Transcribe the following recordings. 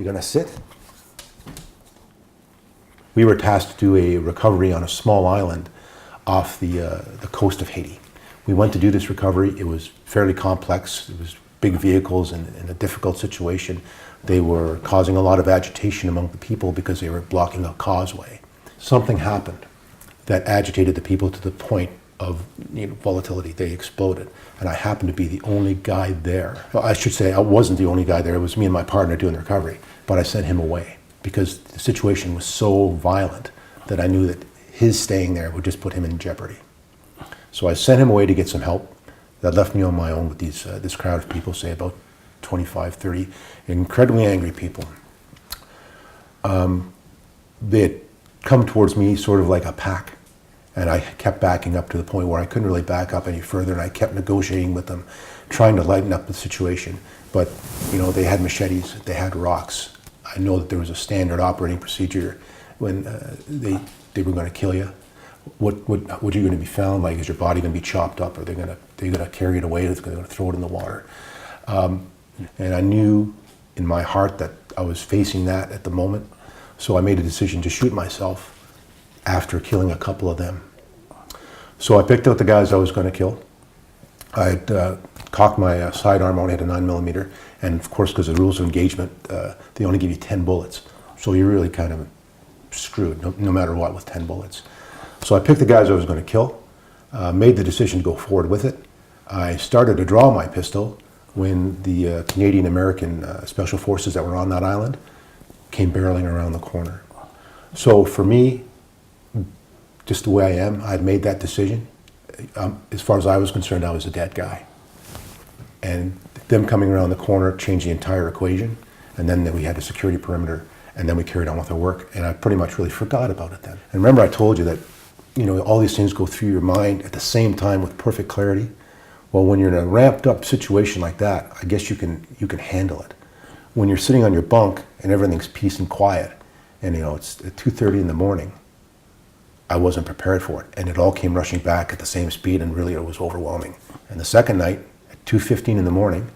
You gonna sit? We were tasked to do a recovery on a small island off the coast of Haiti. We went to do this recovery. It was fairly complex. It was big vehicles in a difficult situation. They were causing a lot of agitation among the people because they were blocking a causeway. Something happened that agitated the people to the point of volatility. They exploded. And I happened to be the only guy there. Well, I should say I wasn't the only guy there. It was me and my partner doing the recovery. But I sent him away because the situation was so violent that I knew that his staying there would just put him in jeopardy. So I sent him away to get some help. That left me on my own with this crowd of people, say about 25, 30 incredibly angry people. They had come towards me sort of like a pack, and I kept backing up to the point where I couldn't really back up any further, and I kept negotiating with them, trying to lighten up the situation. But they had machetes, they had rocks. I know that there was a standard operating procedure when they were going to kill you. What are you going to be found like? Is your body going to be chopped up? Are they going to carry it away? Are they going to throw it in the water? And I knew in my heart that I was facing that at the moment. So I made a decision to shoot myself after killing a couple of them. So I picked out the guys I was going to kill. I had cocked my sidearm, I only had a 9mm, and of course, because of the rules of engagement, they only give you 10 bullets. So you're really kind of screwed, no matter what, with 10 bullets. So I picked the guys I was going to kill, made the decision to go forward with it. I started to draw my pistol when the Canadian-American Special Forces that were on that island came barreling around the corner. So for me, just the way I am, I'd made that decision. As far as I was concerned, I was a dead guy. And them coming around the corner changed the entire equation. And then we had a security perimeter, and then we carried on with our work. And I pretty much really forgot about it then. And remember I told you that all these things go through your mind at the same time with perfect clarity. Well, when you're in a ramped up situation like that, I guess you can handle it. When you're sitting on your bunk and everything's peace and quiet, and it's at 2:30 in the morning, I wasn't prepared for it. And it all came rushing back at the same speed, and really it was overwhelming. And the second night, at 2:15 in the morning,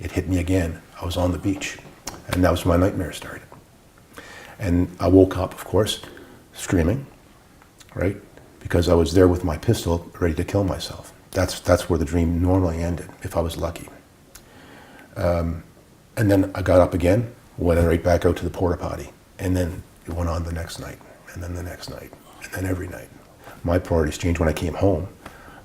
it hit me again. I was on the beach, and that was when my nightmare started. And I woke up, of course, screaming, right? Because I was there with my pistol, ready to kill myself. That's where the dream normally ended, if I was lucky. And then I got up again, went right back out to the porta potty, and then it went on the next night, and then the next night, and then every night. My priorities changed when I came home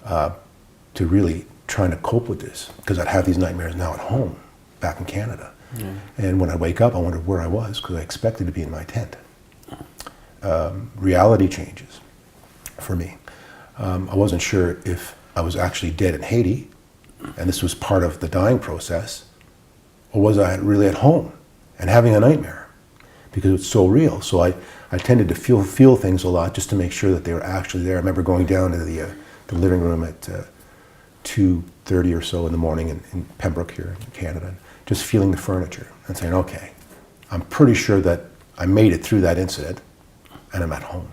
to really trying to cope with this, because I'd have these nightmares now at home, back in Canada. Yeah. And when I wake up, I wondered where I was, because I expected to be in my tent. Reality changes for me. I wasn't sure if I was actually dead in Haiti, and this was part of the dying process, or was I really at home and having a nightmare? Because it's so real. So I tended to feel things a lot just to make sure that they were actually there. I remember going down to the living room at 2:30 or so in the morning in Pembroke here in Canada, and just feeling the furniture and saying, okay, I'm pretty sure that I made it through that incident and I'm at home.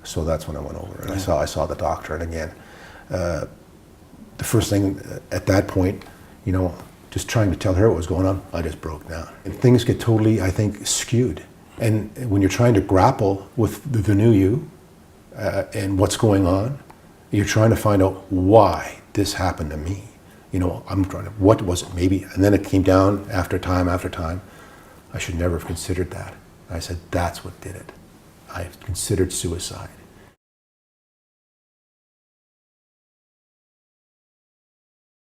So that's when I went over and I saw the doctor. And again, the first thing at that point, just trying to tell her what was going on, I just broke down. And things get totally, I think, skewed. And when you're trying to grapple with the new you and what's going on, you're trying to find out why this happened to me. I'm trying to, what was it maybe? And then it came down after time. I should never have considered that. I said, that's what did it. I considered suicide.